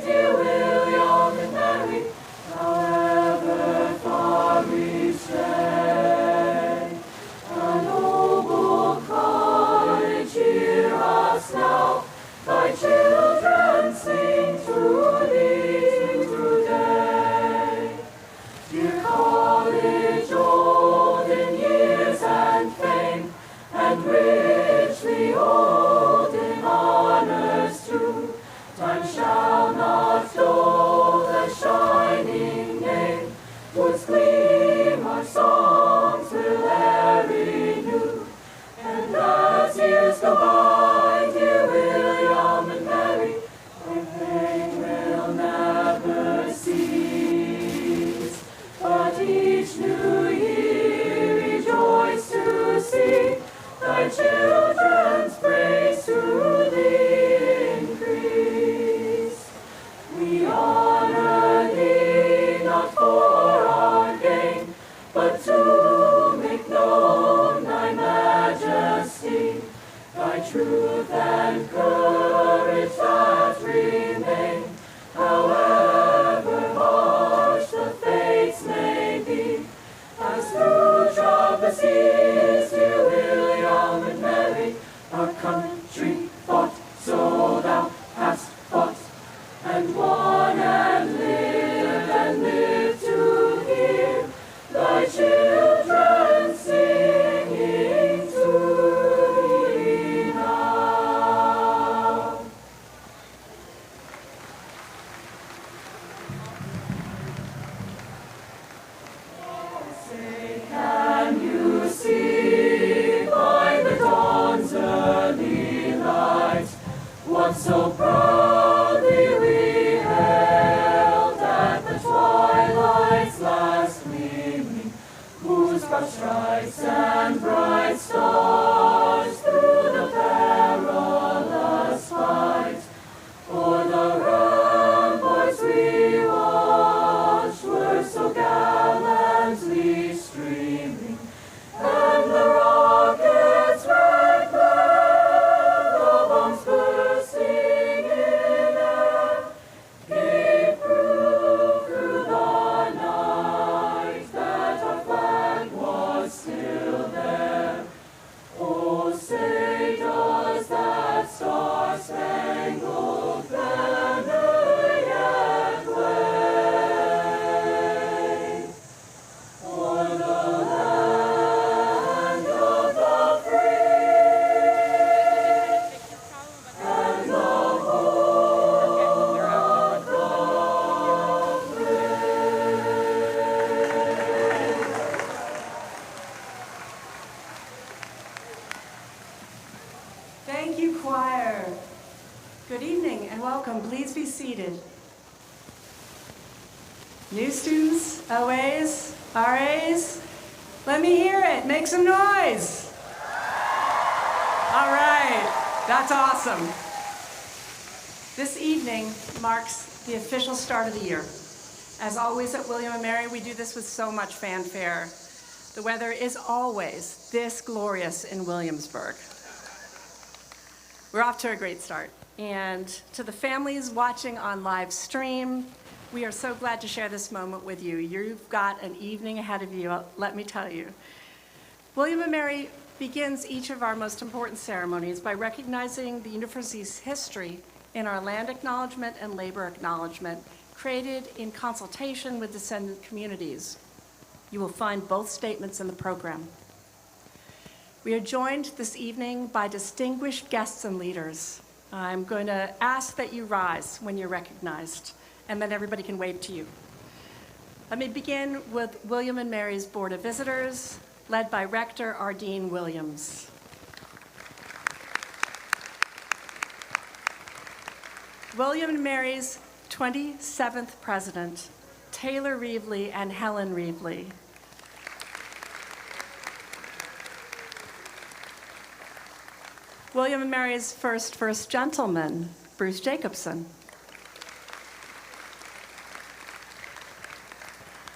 dear William and Mary, however far we stray. A noble cottage, hear us now, thy children sing to thee today. Dear college, old in years and fame, and richly old in honors too, time shall not dull the shining name, whose gleam our songs will e'er renew. And as years go by, dear William and Mary, our fame will never cease. But each new year rejoice to see thy children's praise to thee increase. We honor thee not for our gain, but to make known thy majesty, thy truth and courage that remain, however harsh the fates may be. As through troublous years, dear William and Mary, our country fought, so thou hast fought, and won and lived to hear thy children singing to thee now. Say, can you see by the dawn's early light what so proudly we hailed at the twilight's last gleaming, whose broad stripes and bright stars through the perilous fight o'er the ramparts we watched were so gallantly streaming, and the rockets' red glare, the bombs bursting in air, gave proof through the night that our flag was still there. Oh, say does that star-spangled banner yet wave o'er the land of the free and the home of the brave? Thank you, choir. Good evening and welcome. Please be seated. New students, OAs, RAs, let me hear it. Make some noise. All right, that's awesome. This evening marks the official start of the year. As always at William & Mary, we do this with so much fanfare. The weather is always this glorious in Williamsburg. We're off to a great start. And to the families watching on live stream, we are so glad to share this moment with you. You've got an evening ahead of you, let me tell you. William & Mary begins each of our most important ceremonies by recognizing the university's history in our land acknowledgement and labor acknowledgement, created in consultation with descendant communities. You will find both statements in the program. We are joined this evening by distinguished guests and leaders. I'm going to ask that you rise when you're recognized, and then everybody can wave to you. Let me begin with William & Mary's Board of Visitors, led by Rector Ardeen Williams. William & Mary's 27th president, Taylor Reevely and Helen Reevely. William & Mary's first gentleman, Bruce Jacobson.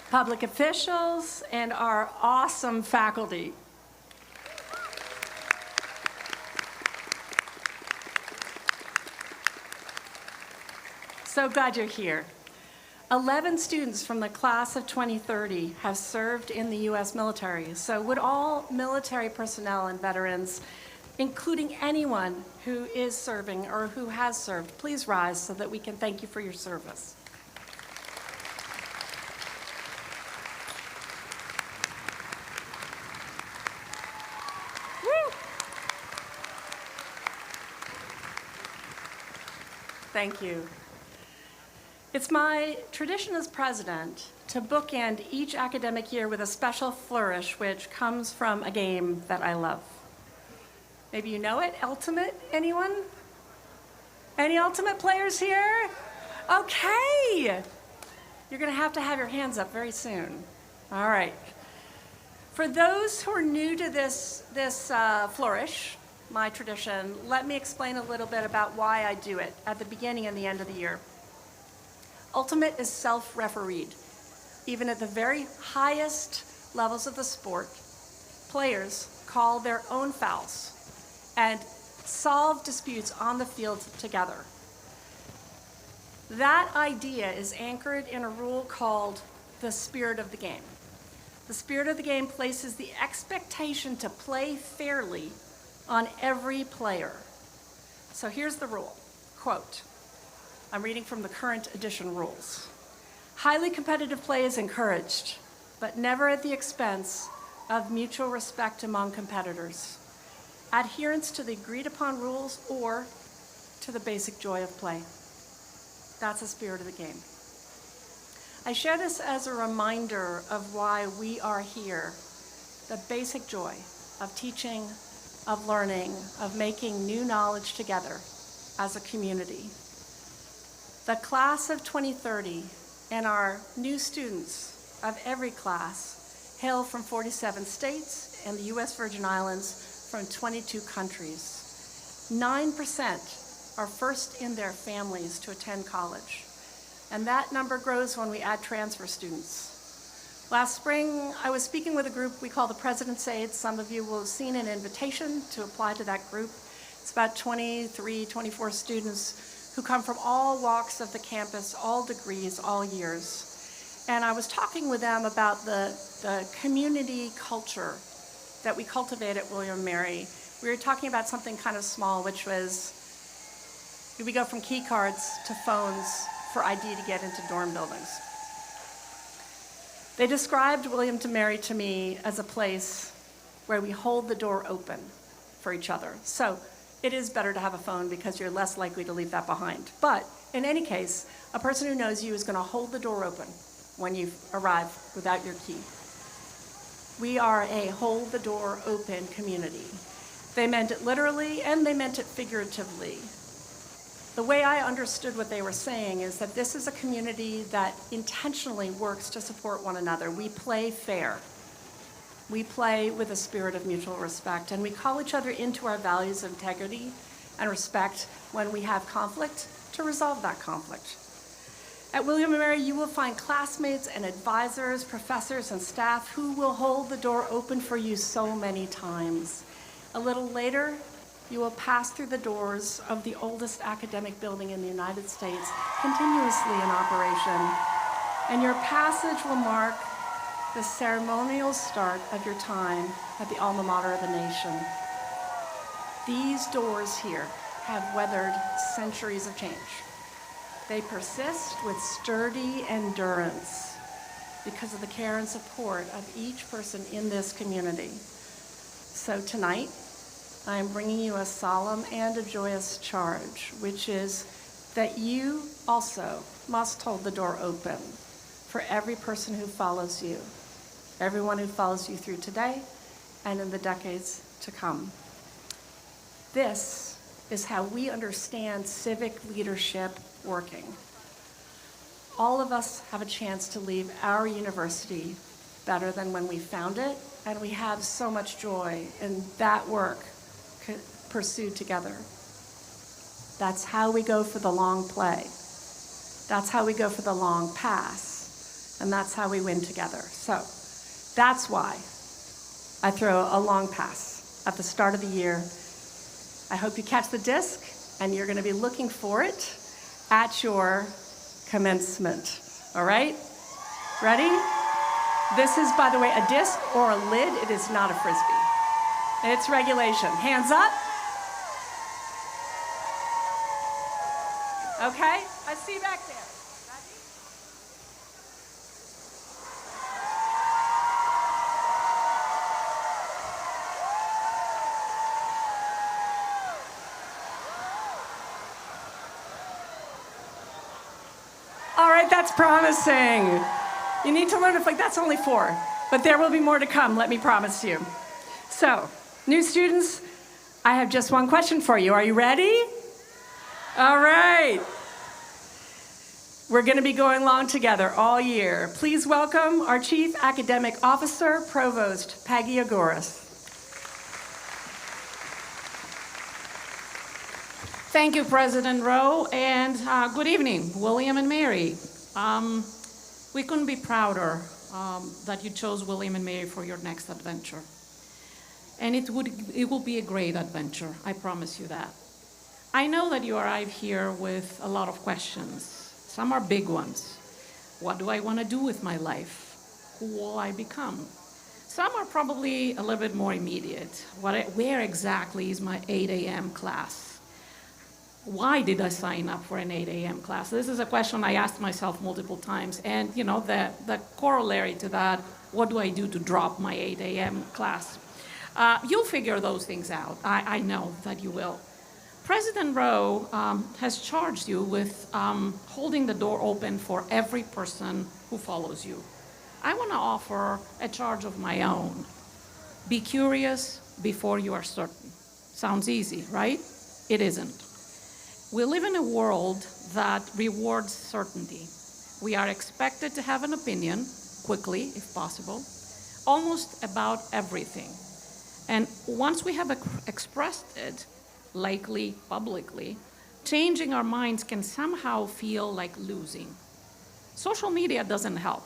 Public officials and our awesome faculty. So glad you're here. 11 students from the class of 2030 have served in the U.S. military. So would all military personnel and veterans, including anyone who is serving or who has served, please rise so that we can thank you for your service. Woo! Thank you. It's my tradition as president to bookend each academic year with a special flourish which comes from a game that I love. Maybe you know it, Ultimate, anyone? Any Ultimate players here? Okay. You're gonna have to have your hands up very soon. All right. For those who are new to this flourish, my tradition, let me explain a little bit about why I do it at the beginning and the end of the year. Ultimate is self-refereed. Even at the very highest levels of the sport, players call their own fouls and solve disputes on the field together. That idea is anchored in a rule called the spirit of the game. The spirit of the game places the expectation to play fairly on every player. So here's the rule, quote, I'm reading from the current edition rules. Highly competitive play is encouraged, but never at the expense of mutual respect among competitors, adherence to the agreed upon rules, or to the basic joy of play. That's the spirit of the game. I share this as a reminder of why we are here, the basic joy of teaching, of learning, of making new knowledge together as a community. The class of 2030 and our new students of every class hail from 47 states and the U.S. Virgin Islands from 22 countries. 9% are first in their families to attend college, and that number grows when we add transfer students. Last spring, I was speaking with a group we call the President's Aid. Some of you will have seen an invitation to apply to that group. It's about 23, 24 students who come from all walks of the campus, all degrees, all years. And I was talking with them about the community culture that we cultivate at William & Mary. We were talking about something kind of small, which was we go from key cards to phones for ID to get into dorm buildings. They described William & Mary to me as a place where we hold the door open for each other. So it is better to have a phone because you're less likely to leave that behind. But in any case, a person who knows you is going to hold the door open when you arrive without your key. We are a hold the door open community. They meant it literally and they meant it figuratively. The way I understood what they were saying is that this is a community that intentionally works to support one another. We play fair. We play with a spirit of mutual respect, and we call each other into our values of integrity and respect when we have conflict to resolve that conflict. At William & Mary, you will find classmates and advisors, professors and staff who will hold the door open for you so many times. A little later, you will pass through the doors of the oldest academic building in the United States, continuously in operation, and your passage will mark the ceremonial start of your time at the alma mater of the nation. These doors here have weathered centuries of change. They persist with sturdy endurance because of the care and support of each person in this community. So tonight, I am bringing you a solemn and a joyous charge, which is that you also must hold the door open for every person who follows you, everyone who follows you through today and in the decades to come. This is how we understand civic leadership working. All of us have a chance to leave our university better than when we found it, and we have so much joy in that work pursued together. That's how we go for the long play. That's how we go for the long pass. And that's how we win together. So that's why I throw a long pass at the start of the year. I hope you catch the disc, and you're going to be looking for it at your commencement. All right? Ready? This is, by the way, a disc or a lid. It is not a Frisbee. It's regulation. Hands up. Okay? Let's see back there. Ready? All right, that's promising. You need to learn if that's only 4, but there will be more to come, let me promise you. So, new students, I have just one question for you. Are you ready? All right. We're going to be going along together all year. Please welcome our Chief Academic Officer, Provost Pagiagoras. Thank you, President Rowe, and good evening, William and Mary. We couldn't be prouder that you chose William and Mary for your next adventure. And it will be a great adventure, I promise you that. I know that you arrive here with a lot of questions. Some are big ones. What do I want to do with my life? Who will I become? Some are probably a little bit more immediate. Where exactly is my 8 a.m. class? Why did I sign up for an 8 a.m. class? This is a question I asked myself multiple times. And you know, the corollary to that, what do I do to drop my 8 a.m. class? You'll figure those things out. I know that you will. President Rowe has charged you with holding the door open for every person who follows you. I want to offer a charge of my own. Be curious before you are certain. Sounds easy, right? It isn't. We live in a world that rewards certainty. We are expected to have an opinion, quickly, if possible, almost about everything. And once we have expressed it, likely publicly, changing our minds can somehow feel like losing. Social media doesn't help.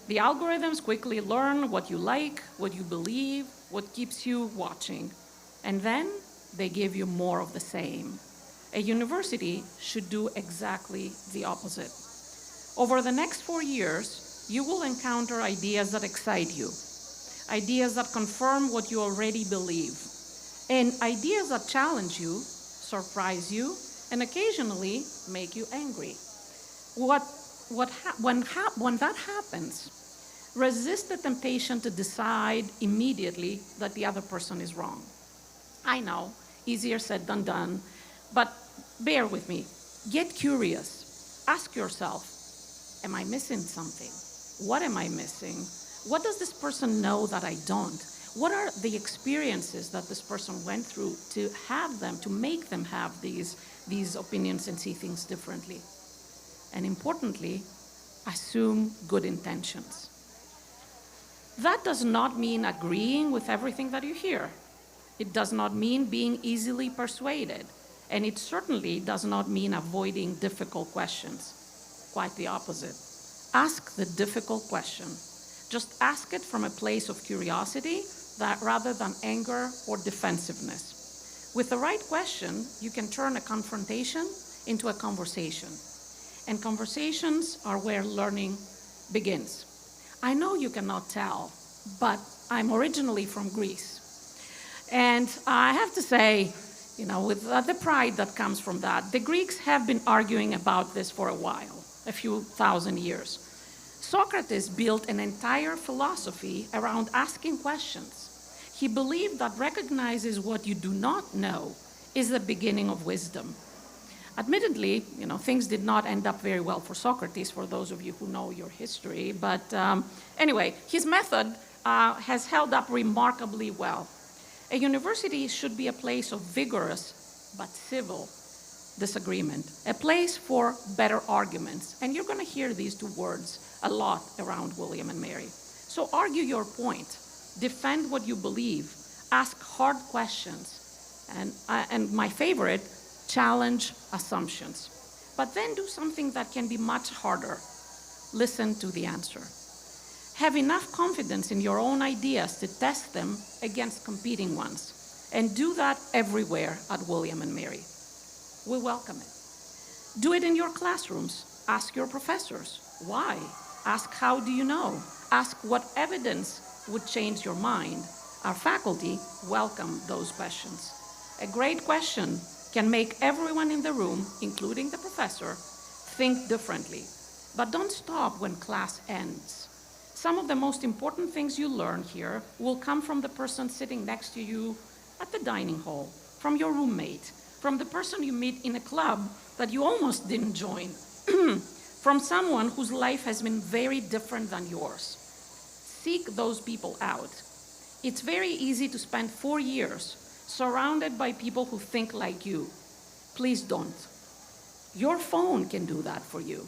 The algorithms quickly learn what you like, what you believe, what keeps you watching. And then they give you more of the same. A university should do exactly the opposite. Over the next 4 years, you will encounter ideas that excite you, ideas that confirm what you already believe, and ideas that challenge you, surprise you, and occasionally make you angry. When that happens, resist the temptation to decide immediately that the other person is wrong. I know, easier said than done, but bear with me. Get curious. Ask yourself, am I missing something? What am I missing? What does this person know that I don't? What are the experiences that this person went through to have them, to make them have these opinions and see things differently? And importantly, assume good intentions. That does not mean agreeing with everything that you hear. It does not mean being easily persuaded. And it certainly does not mean avoiding difficult questions. Quite the opposite. Ask the difficult question. Just ask it from a place of curiosity rather than anger or defensiveness. With the right question, you can turn a confrontation into a conversation. And conversations are where learning begins. I know you cannot tell, but I'm originally from Greece. And I have to say, you know, with the pride that comes from that, the Greeks have been arguing about this for a while, a few thousand years. Socrates built an entire philosophy around asking questions. He believed that recognizes what you do not know is the beginning of wisdom. Admittedly, you know, things did not end up very well for Socrates, for those of you who know your history. But anyway, his method has held up remarkably well. A university should be a place of vigorous but civil disagreement, a place for better arguments. And you're going to hear these two words a lot around William and Mary. So argue your point, defend what you believe, ask hard questions, and my favorite, challenge assumptions. But then do something that can be much harder. Listen to the answer. Have enough confidence in your own ideas to test them against competing ones. And do that everywhere at William and Mary. We welcome it. Do it in your classrooms. Ask your professors. Why? Ask how do you know? Ask what evidence would change your mind. Our faculty welcome those questions. A great question can make everyone in the room, including the professor, think differently. But don't stop when class ends. Some of the most important things you learn here will come from the person sitting next to you at the dining hall, from your roommate, from the person you meet in a club that you almost didn't join, from someone whose life has been very different than yours. Seek those people out. It's very easy to spend 4 years surrounded by people who think like you. Please don't. Your phone can do that for you.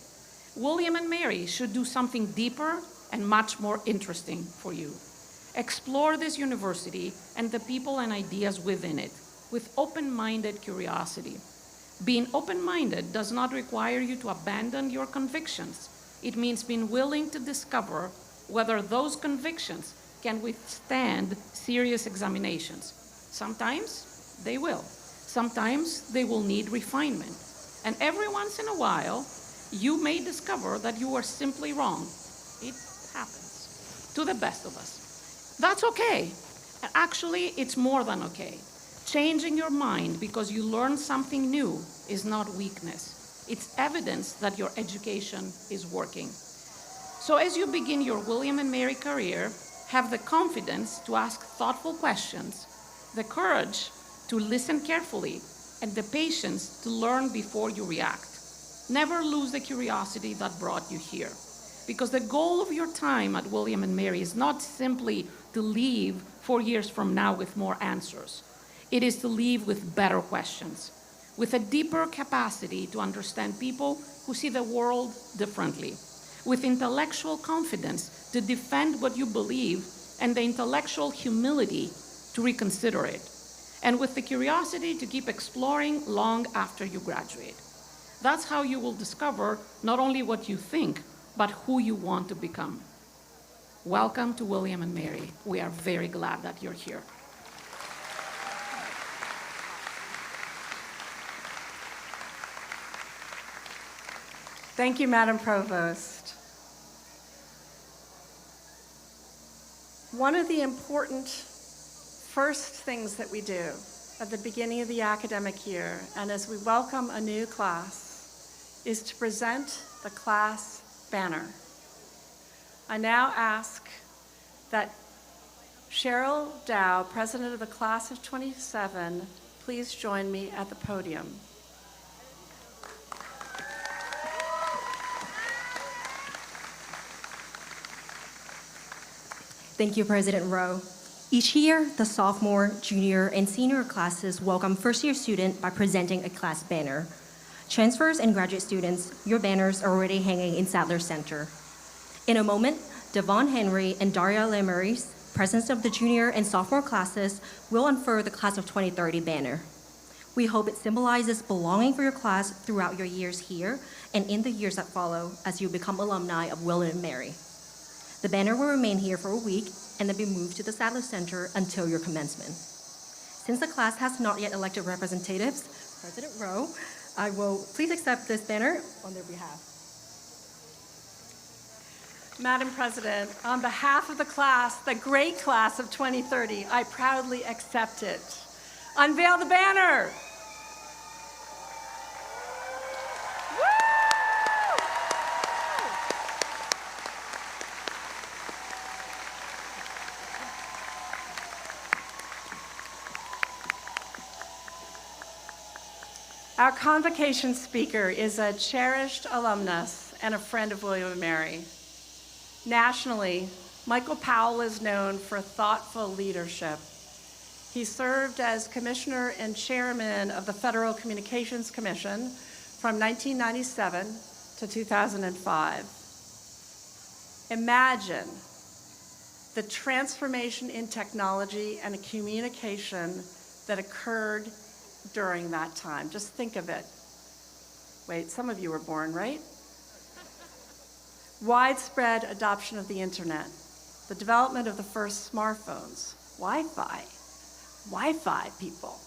William and Mary should do something deeper and much more interesting for you. Explore this university and the people and ideas within it with open-minded curiosity. Being open-minded does not require you to abandon your convictions. It means being willing to discover whether those convictions can withstand serious examinations. Sometimes they will. Sometimes they will need refinement. And every once in a while, you may discover that you are simply wrong. It happens to the best of us. That's okay. Actually, it's more than okay. Changing your mind because you learned something new is not weakness. It's evidence that your education is working. So as you begin your William and Mary career, have the confidence to ask thoughtful questions, the courage to listen carefully, and the patience to learn before you react. Never lose the curiosity that brought you here, because the goal of your time at William and Mary is not simply to leave 4 years from now with more answers. It is to leave with better questions, with a deeper capacity to understand people who see the world differently, with intellectual confidence to defend what you believe and the intellectual humility to reconsider it, and with the curiosity to keep exploring long after you graduate. That's how you will discover not only what you think, but who you want to become. Welcome to William and Mary. We are very glad that you're here. Thank you, Madam Provost. One of the important first things that we do at the beginning of the academic year and as we welcome a new class is to present the class banner. I now ask that Cheryl Dow, President of the Class of 27, please join me at the podium. Thank you, President Rowe. Each year, the sophomore, junior, and senior classes welcome first-year students by presenting a class banner. Transfers and graduate students, your banners are already hanging in Sadler Center. In a moment, Devon Henry and Daria Lemeris, presidents of the junior and sophomore classes, will unfurl the Class of 2030 banner. We hope it symbolizes belonging for your class throughout your years here and in the years that follow as you become alumni of William and Mary. The banner will remain here for a week and then be moved to the Sadler Center until your commencement. Since the class has not yet elected representatives, President Rowe, I will please accept this banner on their behalf. Madam President, on behalf of the class, the great class of 2030, I proudly accept it. Unveil the banner. Our convocation speaker is a cherished alumnus and a friend of William and Mary. Nationally, Michael Powell is known for thoughtful leadership. He served as commissioner and chairman of the Federal Communications Commission from 1997 to 2005. Imagine the transformation in technology and communication that occurred during that time. Just think of it. Wait, some of you were born, right? Widespread adoption of the internet, the development of the first smartphones, Wi-Fi people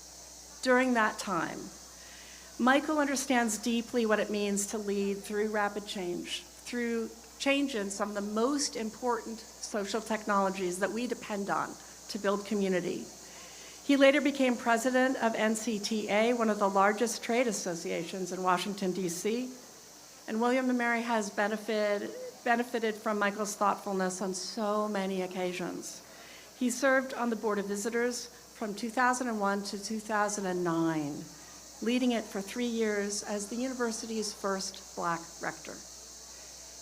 during that time. Michael understands deeply what it means to lead through rapid change, through change in some of the most important social technologies that we depend on to build community. He later became president of NCTA, one of the largest trade associations in Washington, D.C., and William & Mary has benefited from Michael's thoughtfulness on so many occasions. He served on the Board of Visitors from 2001 to 2009, leading it for 3 years as the university's first Black rector.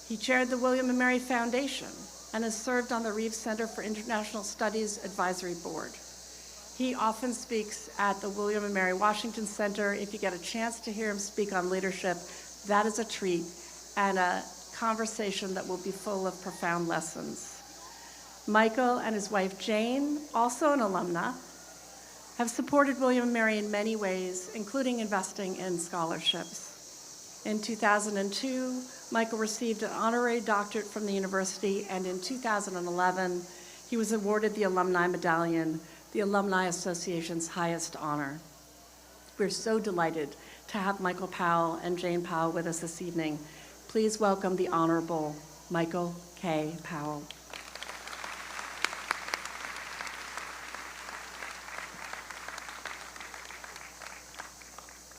He chaired the William & Mary Foundation and has served on the Reeves Center for International Studies Advisory Board. He often speaks at the William & Mary Washington Center. If you get a chance to hear him speak on leadership, that is a treat and a conversation that will be full of profound lessons. Michael and his wife Jane, also an alumna, have supported William & Mary in many ways, including investing in scholarships. In 2002, Michael received an honorary doctorate from the university, and in 2011, he was awarded the Alumni Medallion, the Alumni Association's highest honor. We're so delighted to have Michael Powell and Jane Powell with us this evening. Please welcome the Honorable Michael K. Powell.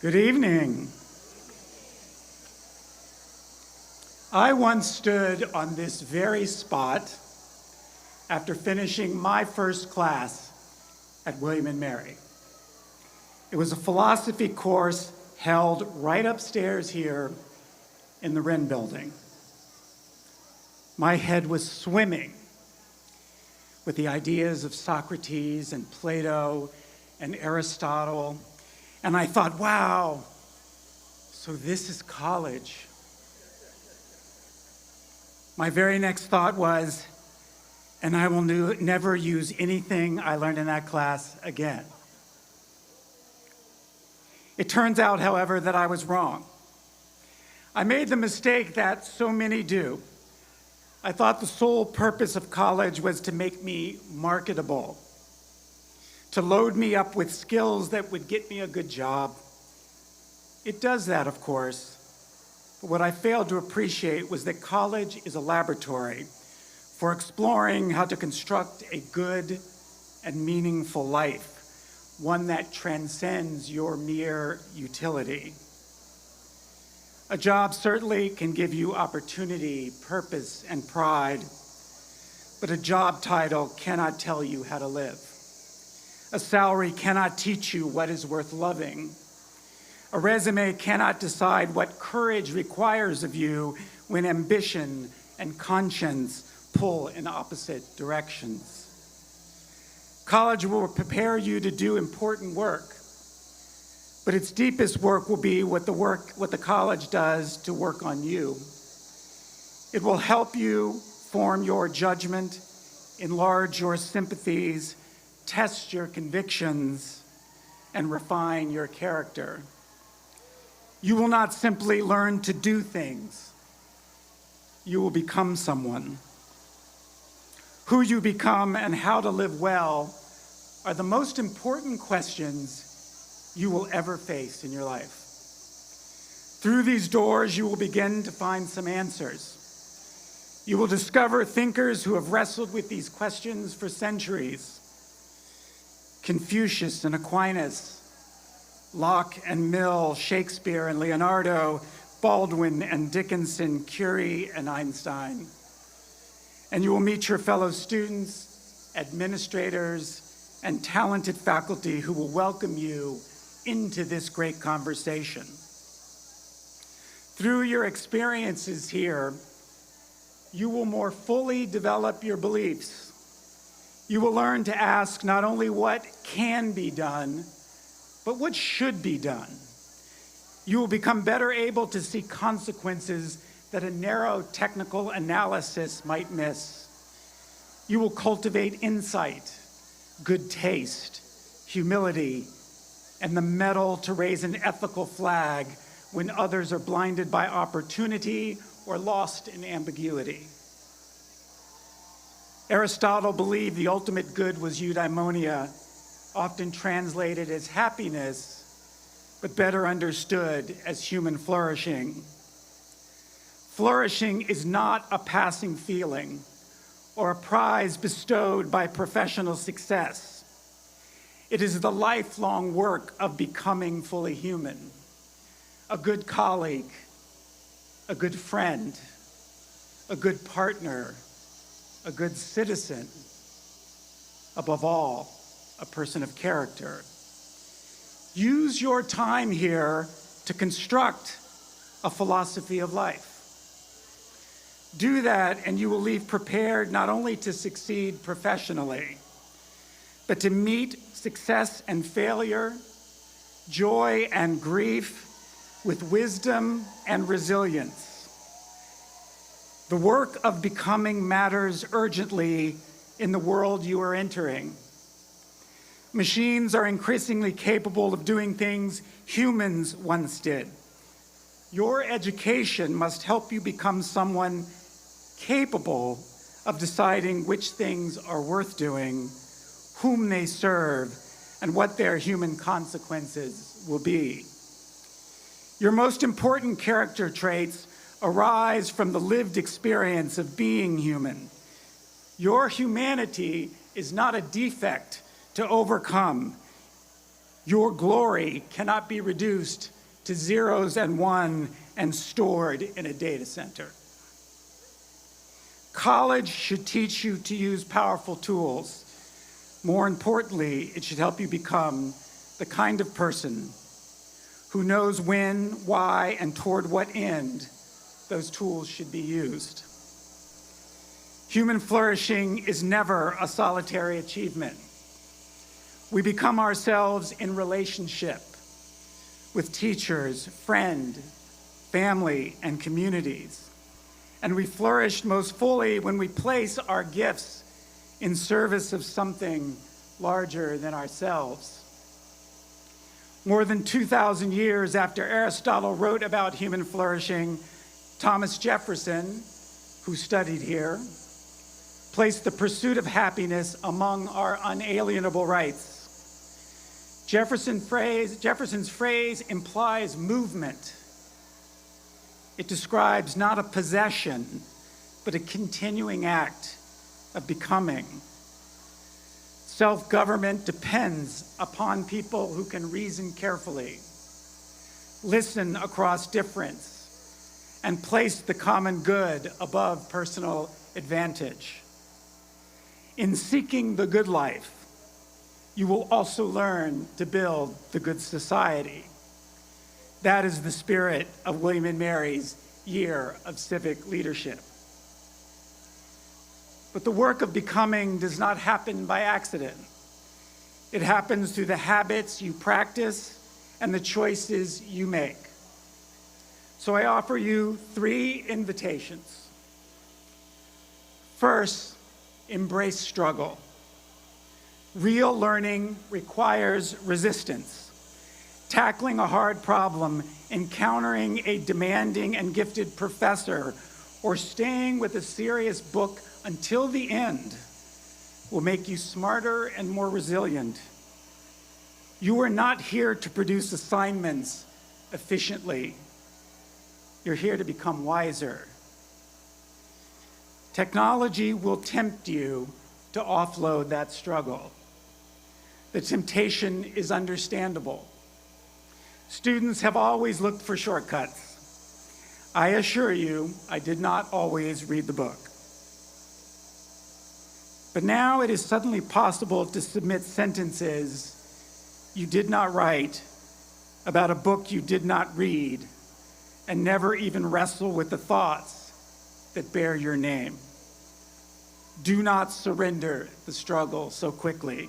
Good evening. I once stood on this very spot after finishing my first class at William & Mary. It was a philosophy course held right upstairs here in the Wren Building. My head was swimming with the ideas of Socrates and Plato and Aristotle, and I thought, wow, so this is college. My very next thought was, and I will never use anything I learned in that class again. It turns out, however, that I was wrong. I made the mistake that so many do. I thought the sole purpose of college was to make me marketable, to load me up with skills that would get me a good job. It does that, of course, but what I failed to appreciate was that college is a laboratory for exploring how to construct a good and meaningful life, one that transcends your mere utility. A job certainly can give you opportunity, purpose, and pride, but a job title cannot tell you how to live. A salary cannot teach you what is worth loving. A resume cannot decide what courage requires of you when ambition and conscience pull in opposite directions. College will prepare you to do important work, but its deepest work will be what the college does to work on you. It will help you form your judgment, enlarge your sympathies, test your convictions, and refine your character. You will not simply learn to do things. You will become someone. Who you become and how to live well are the most important questions you will ever face in your life. Through these doors, you will begin to find some answers. You will discover thinkers who have wrestled with these questions for centuries. Confucius and Aquinas, Locke and Mill, Shakespeare and Leonardo, Baldwin and Dickinson, Curie and Einstein. And you will meet your fellow students, administrators, and talented faculty who will welcome you into this great conversation. Through your experiences here, you will more fully develop your beliefs. You will learn to ask not only what can be done, but what should be done. You will become better able to see consequences that a narrow technical analysis might miss. You will cultivate insight, good taste, humility, and the mettle to raise an ethical flag when others are blinded by opportunity or lost in ambiguity. Aristotle believed the ultimate good was eudaimonia, often translated as happiness, but better understood as human flourishing. Flourishing is not a passing feeling or a prize bestowed by professional success. It is the lifelong work of becoming fully human, a good colleague, a good friend, a good partner, a good citizen, above all, a person of character. Use your time here to construct a philosophy of life. Do that, and you will leave prepared not only to succeed professionally, but to meet success and failure, joy and grief with wisdom and resilience. The work of becoming matters urgently in the world you are entering. Machines are increasingly capable of doing things humans once did. Your education must help you become someone capable of deciding which things are worth doing, whom they serve, and what their human consequences will be. Your most important character traits arise from the lived experience of being human. Your humanity is not a defect to overcome. Your glory cannot be reduced to zeros and one and stored in a data center. College should teach you to use powerful tools. More importantly, it should help you become the kind of person who knows when, why, and toward what end those tools should be used. Human flourishing is never a solitary achievement. We become ourselves in relationship with teachers, friend, family, and communities. And we flourish most fully when we place our gifts in service of something larger than ourselves. More than 2,000 years after Aristotle wrote about human flourishing, Thomas Jefferson, who studied here, placed the pursuit of happiness among our unalienable rights. Jefferson's phrase implies movement. It describes not a possession, but a continuing act of becoming. Self-government depends upon people who can reason carefully, listen across difference, and place the common good above personal advantage. In seeking the good life, you will also learn to build the good society. That is the spirit of William and Mary's Year of Civic Leadership. But the work of becoming does not happen by accident. It happens through the habits you practice and the choices you make. So I offer you 3 invitations. First, embrace struggle. Real learning requires resistance. Tackling a hard problem, encountering a demanding and gifted professor, or staying with a serious book until the end will make you smarter and more resilient. You are not here to produce assignments efficiently. You're here to become wiser. Technology will tempt you to offload that struggle. The temptation is understandable. Students have always looked for shortcuts. I assure you, I did not always read the book. But now it is suddenly possible to submit sentences you did not write about a book you did not read and never even wrestle with the thoughts that bear your name. Do not surrender the struggle so quickly.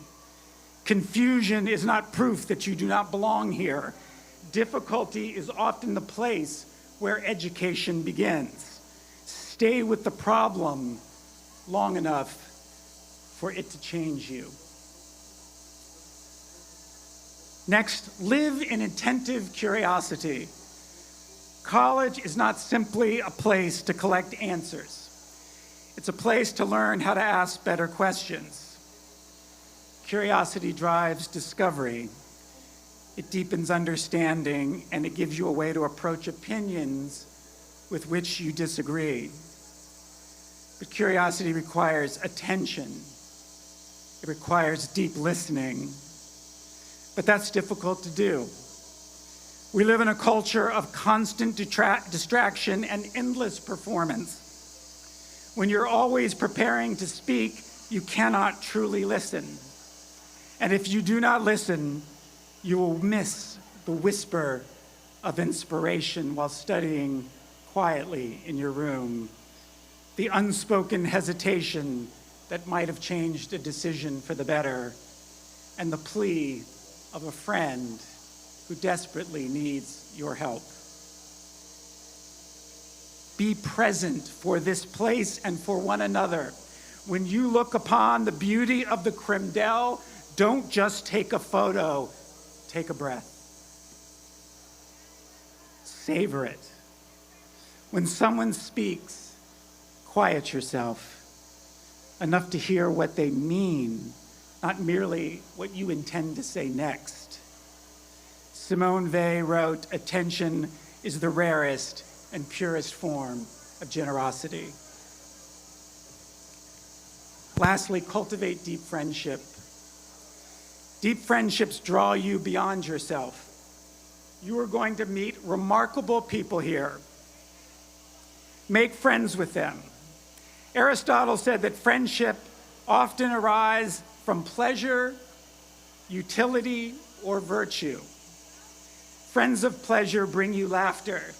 Confusion is not proof that you do not belong here. Difficulty is often the place where education begins. Stay with the problem long enough for it to change you. Next, live in attentive curiosity. College is not simply a place to collect answers. It's a place to learn how to ask better questions. Curiosity drives discovery. It deepens understanding, and it gives you a way to approach opinions with which you disagree. But curiosity requires attention. It requires deep listening. But that's difficult to do. We live in a culture of constant distraction and endless performance. When you're always preparing to speak, you cannot truly listen. And if you do not listen, you will miss the whisper of inspiration while studying quietly in your room, the unspoken hesitation that might have changed a decision for the better, and the plea of a friend who desperately needs your help. Be present for this place and for one another. When you look upon the beauty of the Kremdel, don't just take a photo, take a breath. Savor it. When someone speaks, quiet yourself enough to hear what they mean, not merely what you intend to say next. Simone Weil wrote, "Attention is the rarest and purest form of generosity." Lastly, cultivate deep friendship. Deep friendships draw you beyond yourself. You are going to meet remarkable people here. Make friends with them. Aristotle said that friendship often arises from pleasure, utility, or virtue. Friends of pleasure bring you laughter.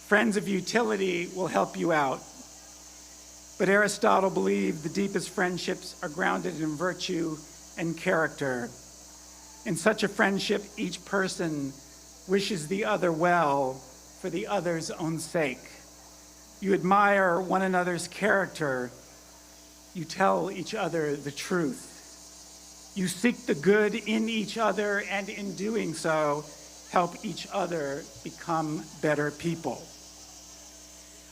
Friends of utility will help you out. But Aristotle believed the deepest friendships are grounded in virtue and character. In such a friendship, each person wishes the other well for the other's own sake. You admire one another's character. You tell each other the truth. You seek the good in each other, and in doing so, help each other become better people.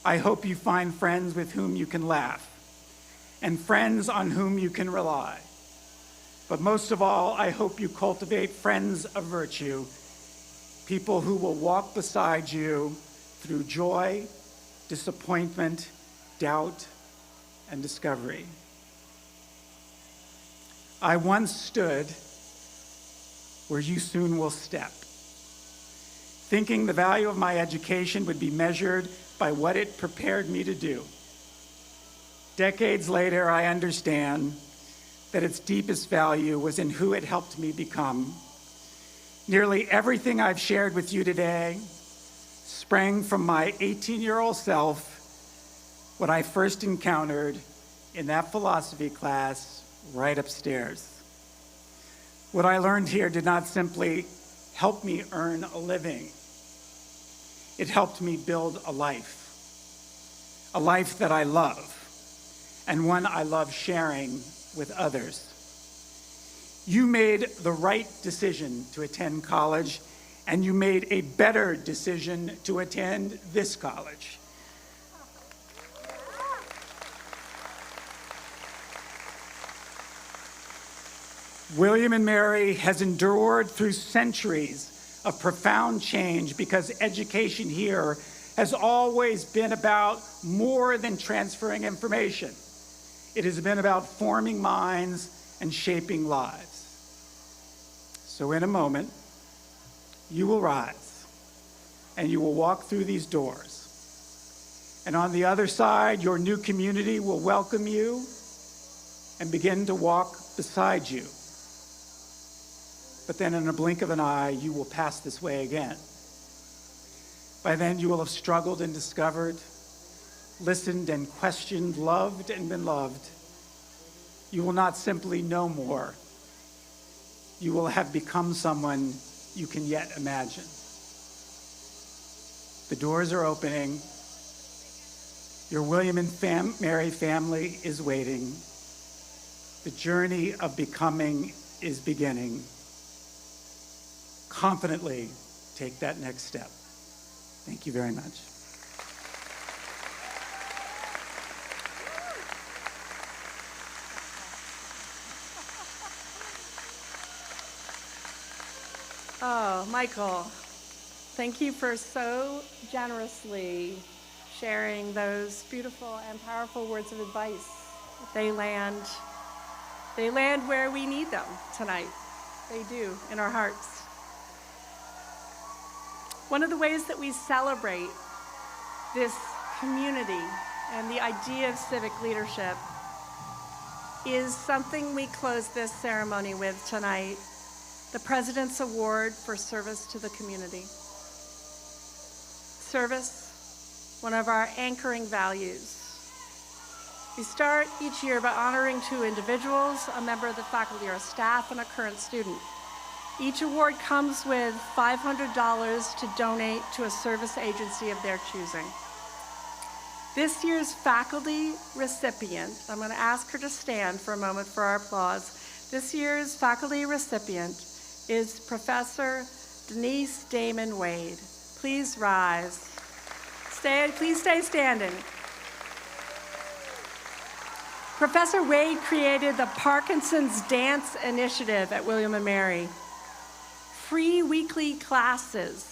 I hope you find friends with whom you can laugh, and friends on whom you can rely. But most of all, I hope you cultivate friends of virtue, people who will walk beside you through joy, disappointment, doubt, and discovery. I once stood where you soon will step, thinking the value of my education would be measured by what it prepared me to do. Decades later, I understand that its deepest value was in who it helped me become. Nearly everything I've shared with you today sprang from my 18-year-old self when I first encountered in that philosophy class right upstairs. What I learned here did not simply help me earn a living. It helped me build a life that I love, and one I love sharing with others. You made the right decision to attend college, and you made a better decision to attend this college. William and Mary has endured through centuries of profound change because education here has always been about more than transferring information. It has been about forming minds and shaping lives. So in a moment, you will rise and you will walk through these doors. And on the other side, your new community will welcome you and begin to walk beside you. But then in a blink of an eye, you will pass this way again. By then, you will have struggled and discovered, listened and questioned, loved and been loved. You will not simply know more. You will have become someone you can yet imagine. The doors are opening. Your William and Mary family is waiting. The journey of becoming is beginning. Confidently take that next step. Thank you very much. Oh, Michael, thank you for so generously sharing those beautiful and powerful words of advice. They land where we need them tonight. They do, in our hearts. One of the ways that we celebrate this community and the idea of civic leadership is something we close this ceremony with tonight, the President's Award for Service to the Community. Service, one of our anchoring values. We start each year by honoring two individuals, a member of the faculty or staff, and a current student. Each award comes with $500 to donate to a service agency of their choosing. This year's faculty recipient, I'm going to ask her to stand for a moment for our applause. This year's faculty recipient is Professor Denise Damon Wade. Please rise. Please stay standing. Professor Wade created the Parkinson's Dance Initiative at William & Mary. Free weekly classes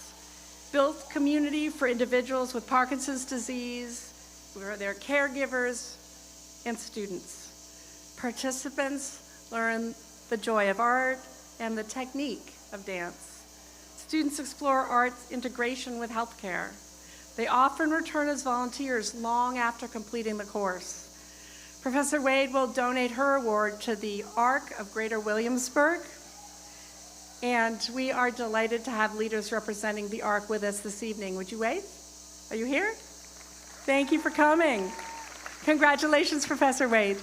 built community for individuals with Parkinson's disease, where their caregivers and students. Participants learn the joy of art and the technique of dance. Students explore arts integration with healthcare. They often return as volunteers long after completing the course. Professor Wade will donate her award to the ARC of Greater Williamsburg, and we are delighted to have leaders representing the ARC with us this evening. Would you wave? Are you here? Thank you for coming. Congratulations, Professor Wade.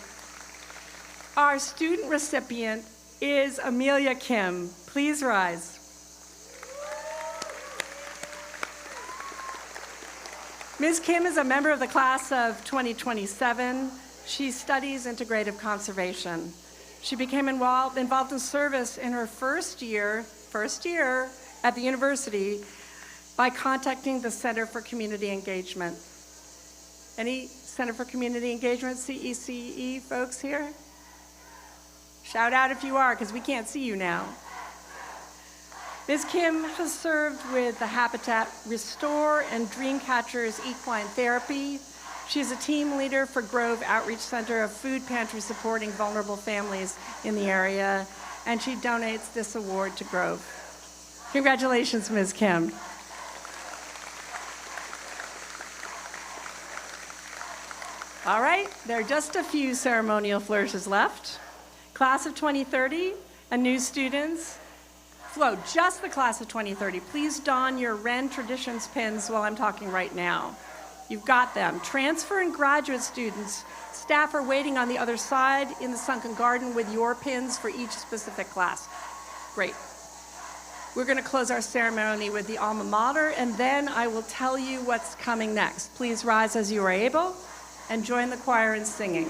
Our student recipient is Amelia Kim. Please rise. Ms. Kim is a member of the class of 2027. She studies integrative conservation. She became involved in service in her first year at the university by contacting the Center for Community Engagement. Any Center for Community Engagement, CECE folks here? Shout out if you are, because we can't see you now. Ms. Kim has served with the Habitat Restore and Dreamcatchers Equine Therapy. She's a team leader for Grove Outreach Center, a food pantry supporting vulnerable families in the area, and she donates this award to Grove. Congratulations, Ms. Kim. All right, there are just a few ceremonial flourishes left. Class of 2030 and new students. Flo, just the class of 2030, please don your Ren Traditions pins while I'm talking right now. You've got them. Transfer and graduate students, staff are waiting on the other side in the sunken garden with your pins for each specific class. Great. We're going to close our ceremony with the alma mater, and then I will tell you what's coming next. Please rise as you are able and join the choir in singing.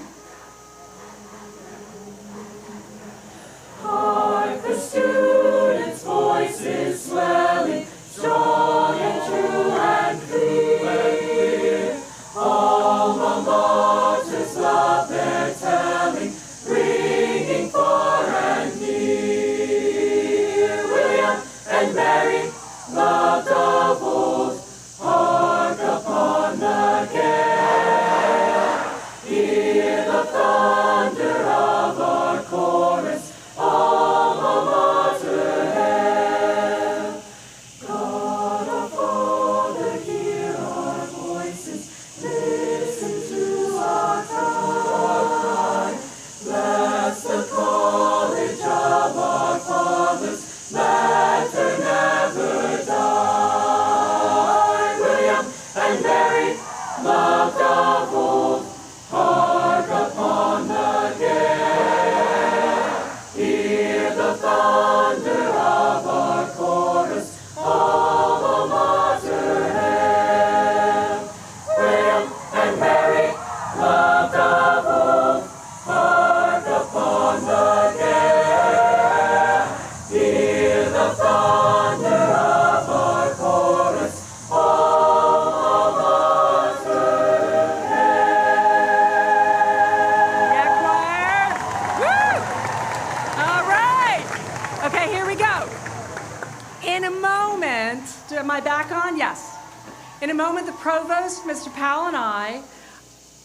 Hark the students' voices swelling, strong and true and clear. Alma mater's love they're telling, bringing far and near. William and Mary, loved of old, hark upon the gale. Hear the thunder of our chorus, alma mater hail. God moment, the provost, Mr. Powell, and I,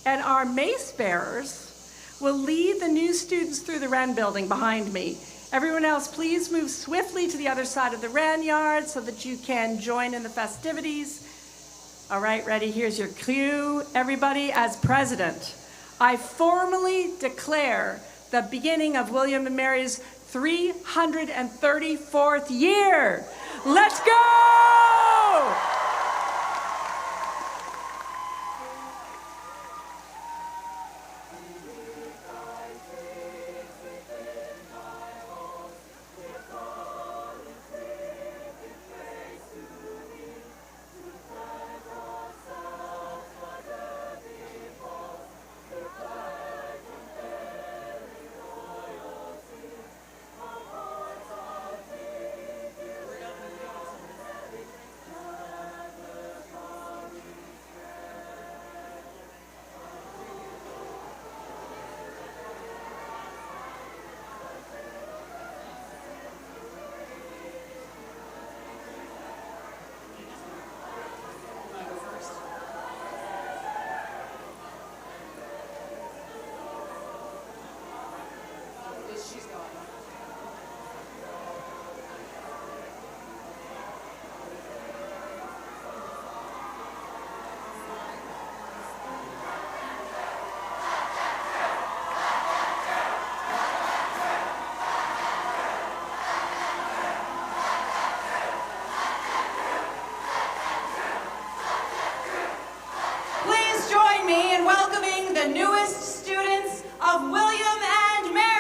and our mace bearers will lead the new students through the Wren building behind me. Everyone else, please move swiftly to the other side of the Wren yard so that you can join in the festivities. All right, ready? Here's your cue. Everybody, as president, I formally declare the beginning of William and Mary's 334th year. Let's go! Please join me in welcoming the newest students of William and Mary.